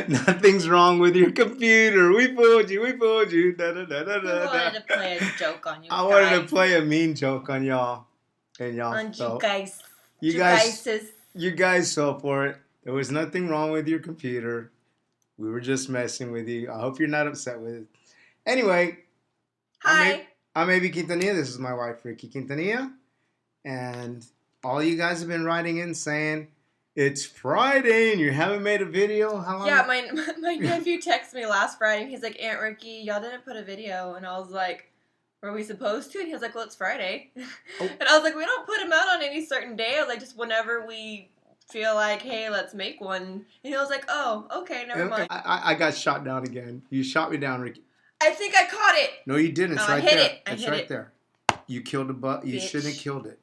Nothing's wrong with your computer. We fooled you. We fooled you. Da, da, da, da, I da, wanted da. to play a joke on you I guys. wanted to play a mean joke on y'all. And y'all On you fell. guys. You guys fell for it. There was nothing wrong with your computer. We were just messing with you. I hope you're not upset with it. Anyway. Hi. I'm A.B. Quintanilla. This is my wife, Rikkie Quintanilla. And all you guys have been writing in saying, it's Friday and you haven't made a video. How long? Yeah, my nephew texted me last Friday and he's like, Aunt Rikkie, y'all didn't put a video. And I was like, were we supposed to? And he was like, well, it's Friday. Oh. And I was like, we don't put them out on any certain day. I was like, just whenever we feel like, hey, let's make one. And he was like, oh, okay, never mind. I got shot down again. You shot me down, Rikkie. I think I caught it. No, you didn't. It's right there. It's right there. You killed a bug. You shouldn't have killed it.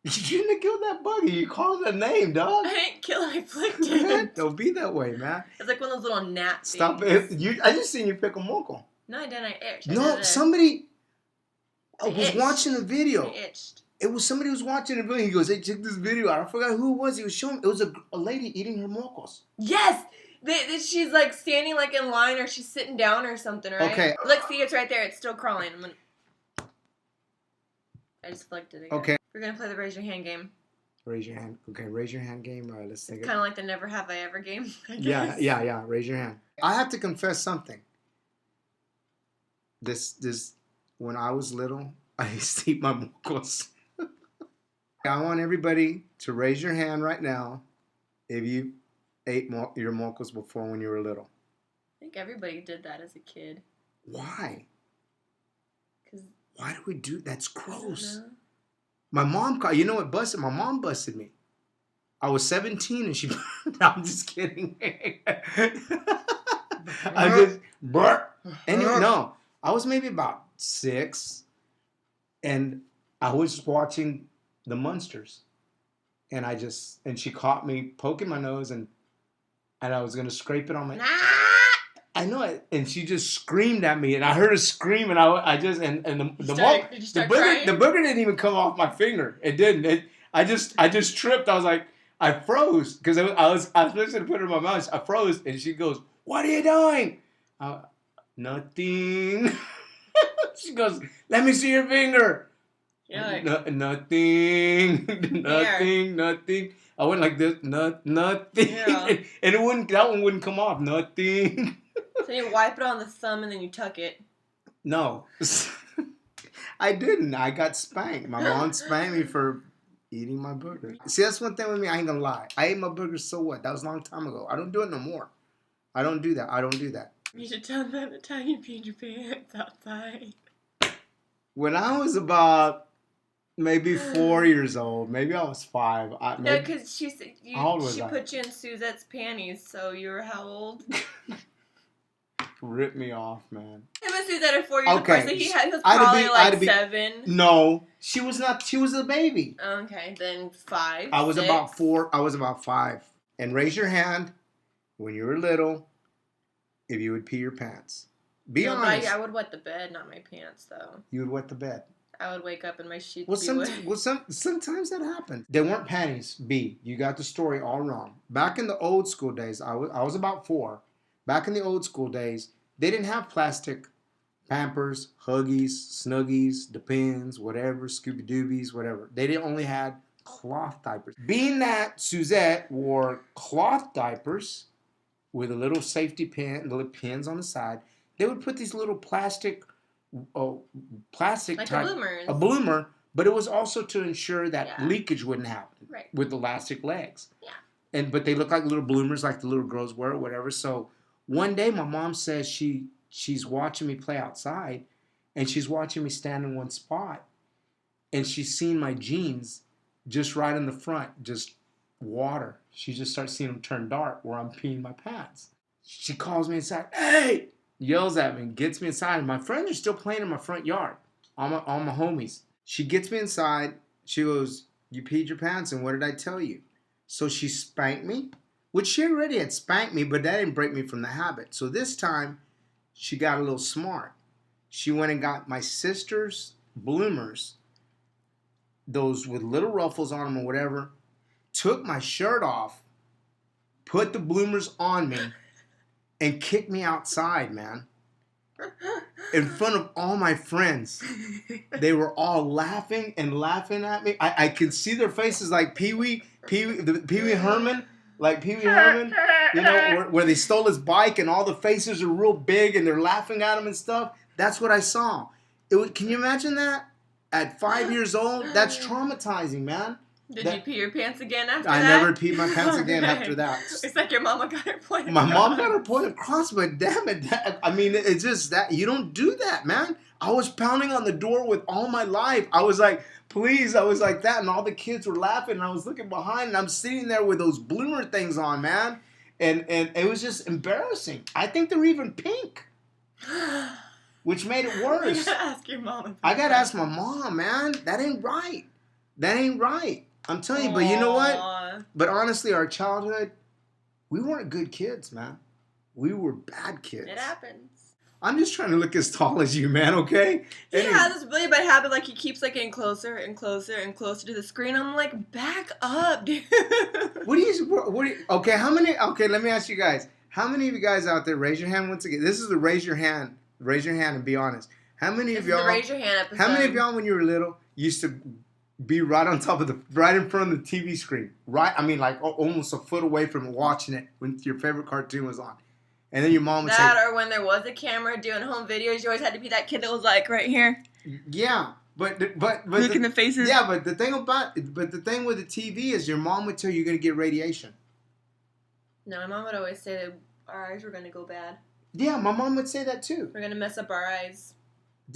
You shouldn't have killed that buggy. You called it a name, dog. I didn't kill it. I flicked it. Don't be that way, man. It's like one of those little gnats. Stop it. I just seen you pick a moco. No, I didn't. I itched. No, somebody was watching a video. I itched. It was somebody who was watching a video. He goes, hey, check this video out. I forgot who it was. He was showing. It was a lady eating her mocos. Yes. She's like standing like in line or she's sitting down or something, right? Okay. Look, see, it's right there. It's still crawling. I just flicked it again. Okay. We're going to play the raise your hand game. Raise your hand. Okay, raise your hand game. All right, let's think. It's kind of like the never have I ever game, I guess. Yeah. Raise your hand. I have to confess something. This when I was little, I used to eat my mocos. I want everybody to raise your hand right now if you ate your mocos before when you were little. I think everybody did that as a kid. Why? Why do we do? That's gross. My mom, you know what busted? My mom busted me. I was 17 and she. No, I'm just kidding. Anyway, no, I was maybe about 6, and I was watching the Munsters, and she caught me poking my nose, and I was gonna scrape it on my. I know it, and she just screamed at me, and I heard her scream, and the booger didn't even come off my finger. It didn't. I just tripped. I was like, I froze because I was listening to put it in my mouth. I froze, and she goes, "What are you doing?" Nothing. She goes, "Let me see your finger." Yeah. Like, nothing. I went like this, nothing, yeah. And that one wouldn't come off, nothing. So you wipe it on the thumb and then you tuck it. No, I didn't. I got spanked. My mom spanked me for eating my burgers. See, that's one thing with me. I ain't gonna lie. I ate my burgers, so what? That was a long time ago. I don't do it no more. I don't do that. You should tell them the time you peed your pants outside. When I was about maybe 4 years old, maybe I was 5. No, because she put you in Suzette's panties, so you were how old? Rip me off, man. Him and Suzette are 4 years apart, so he was probably 7. No, she was not. She was a baby. Okay, then 5. I was 6. about 4. I was about 5. And raise your hand when you were little if you would pee your pants. Be honest. I would wet the bed, not my pants, though. You would wet the bed. I would wake up and my sheets would be wet. Sometimes that happened. They weren't panties. B, you got the story all wrong. Back in the old school days, I was about 4. Back in the old school days, they didn't have plastic Pampers, Huggies, Snuggies, Depends, whatever, Scooby-Doobies, whatever. They only had cloth diapers. Being that Suzette wore cloth diapers with a little safety pin, little pins on the side, they would put these little plastic like type, a bloomer, but it was also to ensure that leakage wouldn't happen with elastic legs. Yeah. But they look like little bloomers, like the little girls wear, or whatever. So one day, my mom says she's watching me play outside, and she's watching me stand in one spot, and she's seen my jeans just right in the front, just water. She just starts seeing them turn dark where I'm peeing my pants. She calls me inside, "Hey!" Yells at me, gets me inside. My friends are still playing in my front yard, all my homies. She gets me inside. She goes, "You peed your pants, and what did I tell you?" So she spanked me, which she already had spanked me, but that didn't break me from the habit. So this time, she got a little smart. She went and got my sister's bloomers, those with little ruffles on them or whatever, took my shirt off, put the bloomers on me, and kicked me outside, man. In front of all my friends. They were all laughing and laughing at me. I could see their faces like Pee Wee Herman. Like Pee Wee Herman, you know, where they stole his bike and all the faces are real big and they're laughing at him and stuff. That's what I saw. Can you imagine that? At 5 years old? That's traumatizing, man. Did you pee your pants again after I that? never peed my pants again after that. It's like your mama got her point across. My mom got her point across, but damn it. I mean, it's just that. You don't do that, man. I was pounding on the door with all my life. I was like, please. I was like that. And all the kids were laughing. And I was looking behind. And I'm sitting there with those bloomer things on, man. And it was just embarrassing. I think they're even pink. Which made it worse. You gotta ask your mom. I gotta ask my mom, man. That ain't right. That ain't right. I'm telling you, but you know what? But honestly, our childhood, we weren't good kids, man. We were bad kids. It happens. I'm just trying to look as tall as you, man, okay? He has this really bad habit, like he keeps like getting closer and closer and closer to the screen. I'm like, back up, dude. What do you, okay, let me ask you guys. How many of you guys out there, raise your hand once again. This is the raise your hand and be honest. How many of y'all, raise your hand episode. How many of y'all when you were little used to be right on top of right in front of the TV screen? Right, I mean like almost a foot away from watching it when your favorite cartoon was on. And then your mom would say... That or when there was a camera doing home videos, you always had to be that kid that was like right here. Yeah, but making the faces. Yeah, but the thing with the TV is your mom would tell you you're going to get radiation. No, my mom would always say that our eyes were going to go bad. Yeah, my mom would say that too. We're going to mess up our eyes.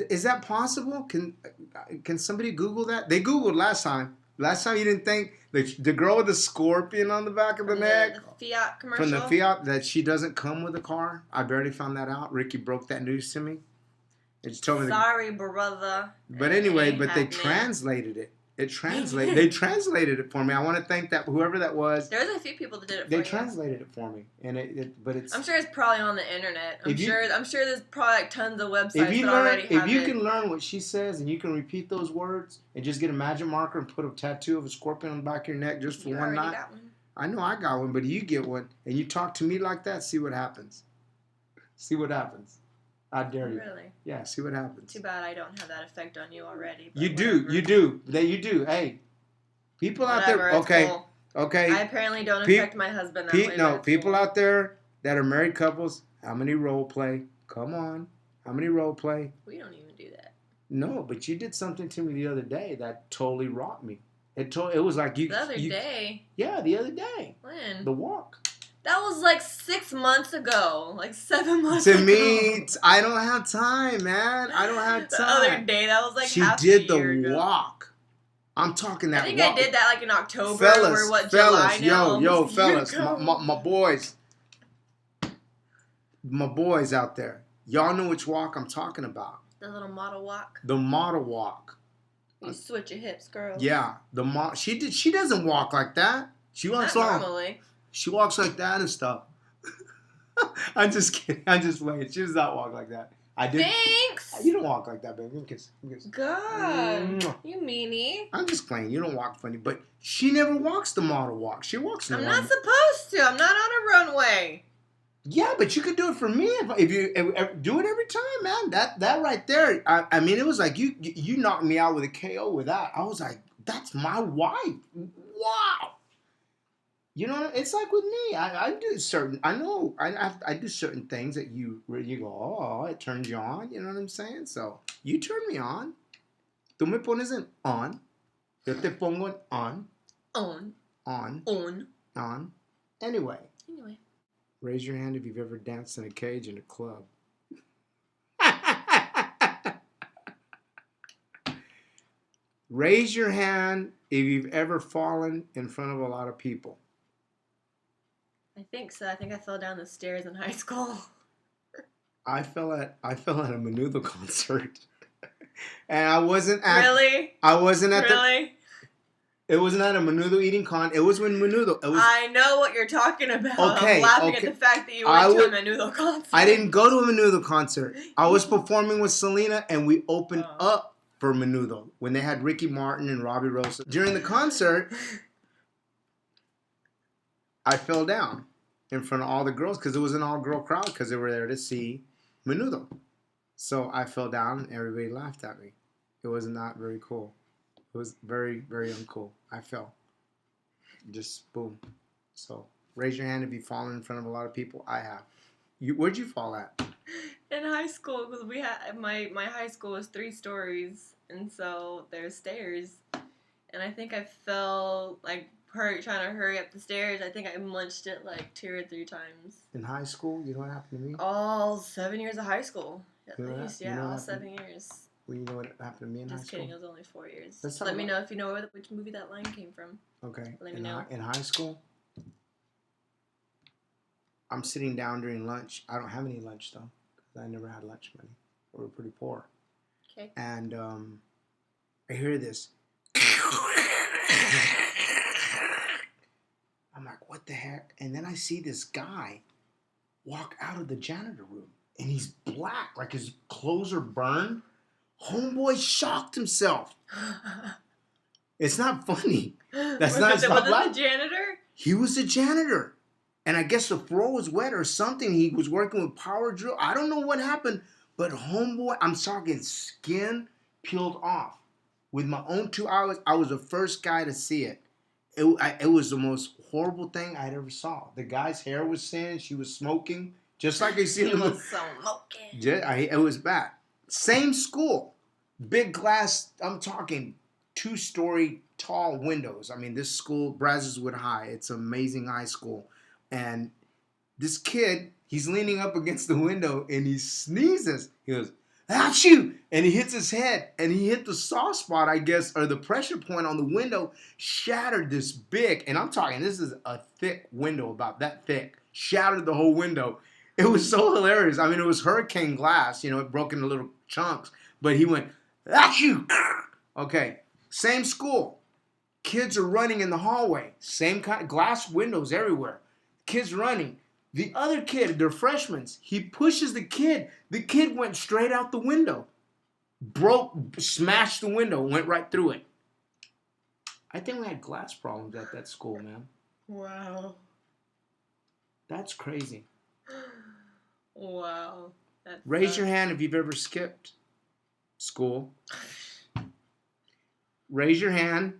Is that possible? Can somebody Google that? They Googled last time. Last time you didn't think the girl with the scorpion on the back of the neck the Fiat commercial from the Fiat that she doesn't come with a car. I barely found that out. Rikkie broke that news to me. It just told me. Sorry, brother. But anyway, they translated it. They translated it for me. I want to thank that whoever that was. There's a few people that did it for They translated it for me, and but it's. I'm sure it's probably on the internet. I'm sure there's probably like tons of websites that already have it. If you can learn what she says and you can repeat those words and just get a magic marker and put a tattoo of a scorpion on the back of your neck just for one night. Got one. I know I got one, but you get one and you talk to me like that. See what happens. See what happens. I dare you. Really? Yeah. See what happens. Too bad I don't have that effect on you already. You do. You do. Hey. People out there, okay, cool. Okay. I apparently don't affect my husband that way. No, people out there that are married couples, how many role play? Come on, how many role play? We don't even do that. No, but you did something to me the other day that totally rocked me. It was like you. The other day. Yeah, the other day. When? The walk. That was like 6 months ago, like 7 months ago. To me, I don't have time, man. I don't have time. The other day, that was like she half did a the year ago. walk. I'm talking that. I think walk. I did that like in October. Fellas, or what, July now, fellas, my boys out there. Y'all know which walk I'm talking about. The little model walk. The model walk. You switch your hips, girl. Yeah, She doesn't walk like that. She walks normally. She walks like that and stuff. I'm just kidding. I'm just playing. She does not walk like that. I did. Thanks. You don't walk like that, baby. Kiss. God, you meanie. I'm just playing. You don't walk funny, but she never walks the model walk. She walks. I'm not supposed to. I'm not on a runway. Yeah, but you could do it for me if you do it every time, man. That right there. I mean, it was like you knocked me out with a KO with that. I was like, that's my wife. Wow. You know, it's like with me. I do certain. I know. I do certain things that you go. Oh, it turns you on. You know what I'm saying? So you turn me on. Tú me pones en on. Yo te pongo en on. On. On. On. On. Anyway. Raise your hand if you've ever danced in a cage in a club. Raise your hand if you've ever fallen in front of a lot of people. I think so. I think I fell down the stairs in high school. I fell at a Menudo concert. And I wasn't at... Really? I wasn't at Really? It wasn't at a Menudo eating con. It was when Menudo... I know what you're talking about. Okay, I'm laughing at the fact that you went to a Menudo concert. I didn't go to a Menudo concert. I was performing with Selena, and we opened up for Menudo when they had Ricky Martin and Robbie Rosa. During the concert, I fell down. in front of all the girls because it was an all-girl crowd because they were there to see Menudo. So I fell down and everybody laughed at me. It was not very cool. It was very, very uncool. I fell. Just boom. So raise your hand if you've fallen in front of a lot of people. I have. Where'd you fall at? In high school, because we had my high school was 3 stories, and so there's stairs, and I think I fell like trying to hurry up the stairs. I think I munched it like 2 or 3 times. In high school, you know what happened to me? All 7 years of high school, at You know least. you know Yeah, all what happened? 7 years. Well, you know what happened to me in high school? Just kidding. It was only 4 years. Let's Let me know if you know which movie that line came from. Okay. Let me know. In high school, I'm sitting down during lunch. I don't have any lunch though, because I never had lunch money. We were pretty poor. Okay. And I hear this. I'm like, what the heck? And then I see this guy walk out of the janitor room, and he's black, like his clothes are burned. Homeboy shocked himself. It's not funny. That's was it black. the janitor? He was a janitor. And I guess the floor was wet or something. He was working with power drill. I don't know what happened. But homeboy, I'm talking skin peeled off. With my own 2 hours, I was the first guy to see it. It was the most horrible thing I'd ever saw. The guy's hair was singed. She was smoking. Just like you see in the movie. It was bad. Same school. Big glass, I'm talking 2-story tall windows. I mean, this school, Brazzeswood High, it's an amazing high school. And this kid, he's leaning up against the window and he sneezes. He goes, "Achoo!" And he hits his head and he hit the soft spot, I guess, or the pressure point on the window, shattered this big. And I'm talking, this is a thick window, about that thick. Shattered the whole window. It was so hilarious. I mean, it was hurricane glass, it broke into little chunks. But he went, "Achoo!" Okay, same school. Kids are running in the hallway. Same kind, glass windows everywhere. Kids running. The other kid, they're freshmen. He pushes the kid. The kid went straight out the window. Smashed the window, went right through it. I think we had glass problems at that school, man. Wow. That's crazy. Wow. Raise your hand if you've ever skipped school. Raise your hand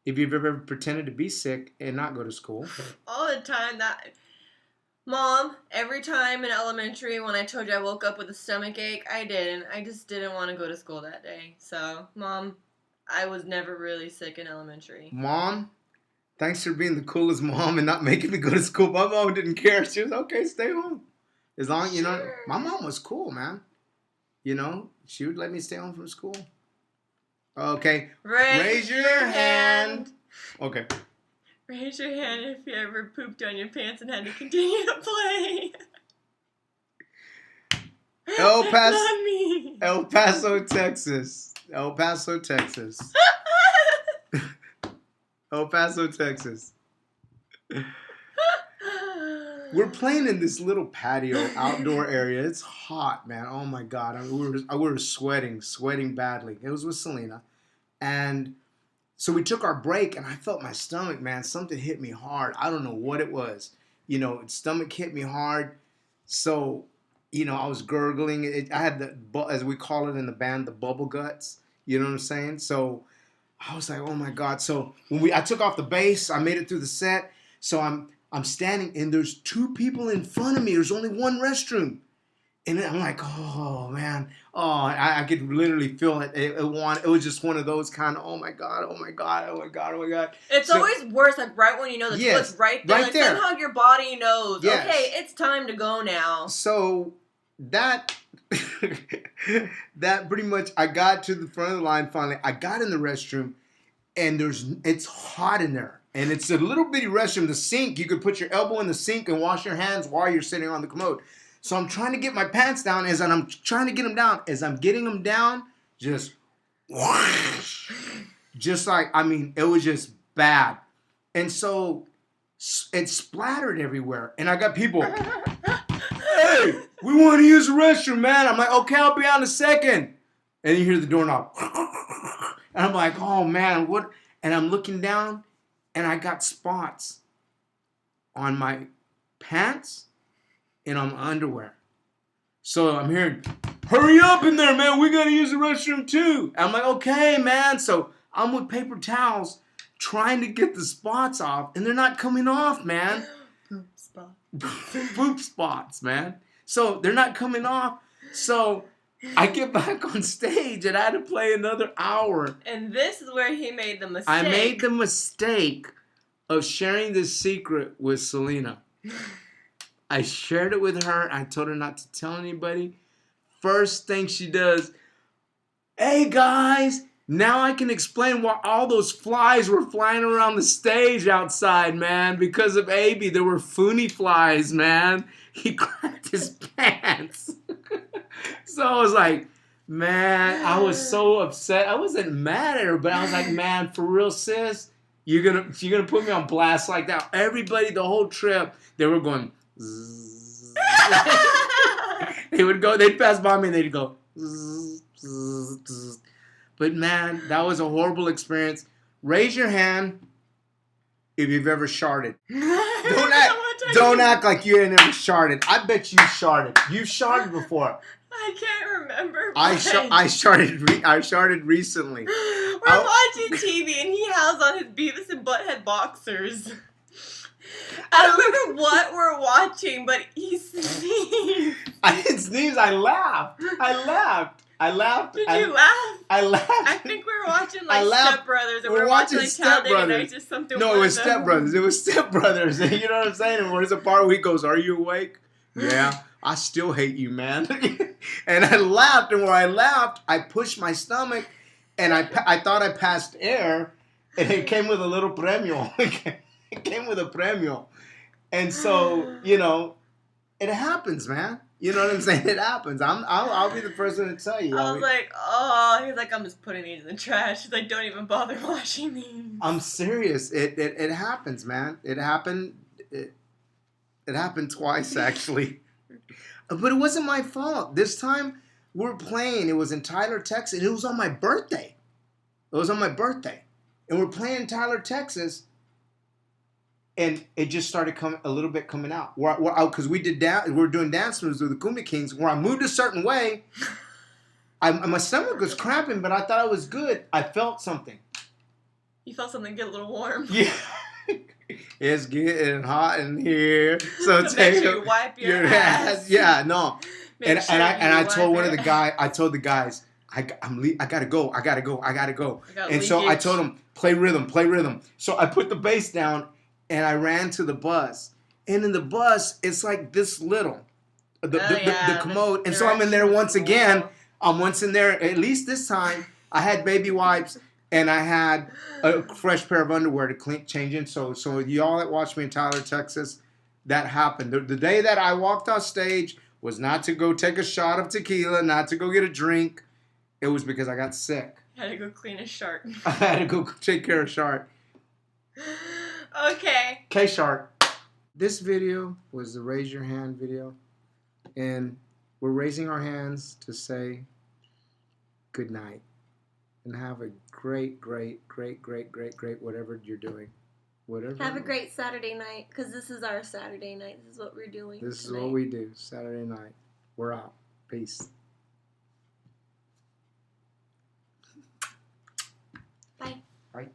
if you've ever pretended to be sick and not go to school. All the time. Mom, every time in elementary when I told you I woke up with a stomach ache, I didn't. I just didn't want to go to school that day. So, Mom, I was never really sick in elementary. Mom, thanks for being the coolest mom and not making me go to school. My mom didn't care. She was, okay, stay home. As long as, my mom was cool, man. She would let me stay home from school. Okay. Raise your hand. Okay. Raise your hand if you ever pooped on your pants and had to continue to play. El Paso, Texas. El Paso, Texas. El Paso, Texas. We're playing in this little patio outdoor area. It's hot, man. Oh my God. We were sweating badly. It was with Selena. And so we took our break and I felt my stomach, man. Something hit me hard. I don't know what it was. Stomach hit me hard. So, I was gurgling. I had as we call it in the band, the bubble guts. You know what I'm saying? So I was like, oh my God. So when I took off the bass, I made it through the set. So I'm standing and there's 2 people in front of me. There's only one restroom. And I'm like, oh man. Oh, I could literally feel it. It was just one of those kind of, oh my God. It's always worse, like right when you know the toilet's right there. Right there. Somehow your body knows, yes. Okay, it's time to go now. So that pretty much, I got to the front of the line finally. I got in the restroom and it's hot in there. And it's a little bitty restroom. The sink, you could put your elbow in the sink and wash your hands while you're sitting on the commode. So I'm trying to get my pants down. As I'm trying to get them down, as I'm getting them down, just whoosh, just like, it was just bad. And so it splattered everywhere. And I got people, hey, we want to use the restroom, man. I'm like, okay, I'll be out in a second. And you hear the doorknob. And I'm like, oh man, what? And I'm looking down and I got spots on my pants and on my underwear. So I'm hearing, hurry up in there, man. We got to use the restroom too. I'm like, okay, man. So I'm with paper towels trying to get the spots off, and they're not coming off, man. Poop spot. Poop spots, man. So they're not coming off. So I get back on stage, and I had to play another hour. And this is where he made the mistake. I made the mistake of sharing this secret with Selena. I shared it with her. I told her not to tell anybody. First thing she does, hey guys, now I can explain why all those flies were flying around the stage outside, man. Because of A.B. There were Foonie flies, man. He cracked his pants. So I was like, man, I was so upset. I wasn't mad at her, but I was like, man, for real, sis, you're gonna put me on blast like that. Everybody, the whole trip, they were going. Zzz. They'd pass by me and they'd go. Zzz, zzz, zzz. But man, that was a horrible experience. Raise your hand if you've ever sharted. Don't act like you ain't ever sharted. I bet you sharted. You've sharted before. I can't remember. I sharted recently. We're watching TV and he has on his Beavis and Butthead boxers. I don't remember what we're watching, but he sneezed. I didn't sneeze. I laughed. Did you laugh? I laughed. I think we were watching Step Brothers, and we were watching like Step Talladega Nights or something. No, it was Step Brothers. It was Step Brothers. You know what I'm saying? And there's a part where he goes, "Are you awake?" Yeah. I still hate you, man. And I laughed, and where I laughed, I pushed my stomach, and I thought I passed air, and it came with a little premio. It came with a premio. And so, you know, it happens, man. You know what I'm saying? It happens. I'll be the person to tell you. I was like, oh, he's like, I'm just putting these in the trash. He's like, don't even bother washing these. I'm serious. It happens, man. It happened twice, actually. But it wasn't my fault. This time, we were playing. It was in Tyler, Texas. It was on my birthday. And we're playing in Tyler, Texas. And it just started a little bit coming out. Because we were doing dance moves with the Kumbia Kings. Where I moved a certain way, my stomach was cramping, but I thought I was good. I felt something. You felt something get a little warm. Yeah. It's getting hot in here. So make sure you wipe your ass. Yeah, no. And I told one of the guys, I told the guys, I gotta go. And so I told them, play rhythm. So I put the bass down and I ran to the bus. And in the bus, it's like this little, the commode. And so I'm in there once again. I'm once in there. At least this time, I had baby wipes. And I had a fresh pair of underwear to change in. So y'all that watched me in Tyler, Texas, that happened. The day that I walked off stage was not to go take a shot of tequila, not to go get a drink. It was because I got sick. I had to go clean a shark. I had to go take care of Shark. Okay. K-Shark. This video was the raise your hand video. And we're raising our hands to say good night. And have a great, whatever you're doing. Whatever. Have a great Saturday night, because this is our Saturday night. This is what we're doing. This is what we do. Saturday night. We're out. Peace. Bye. Bye.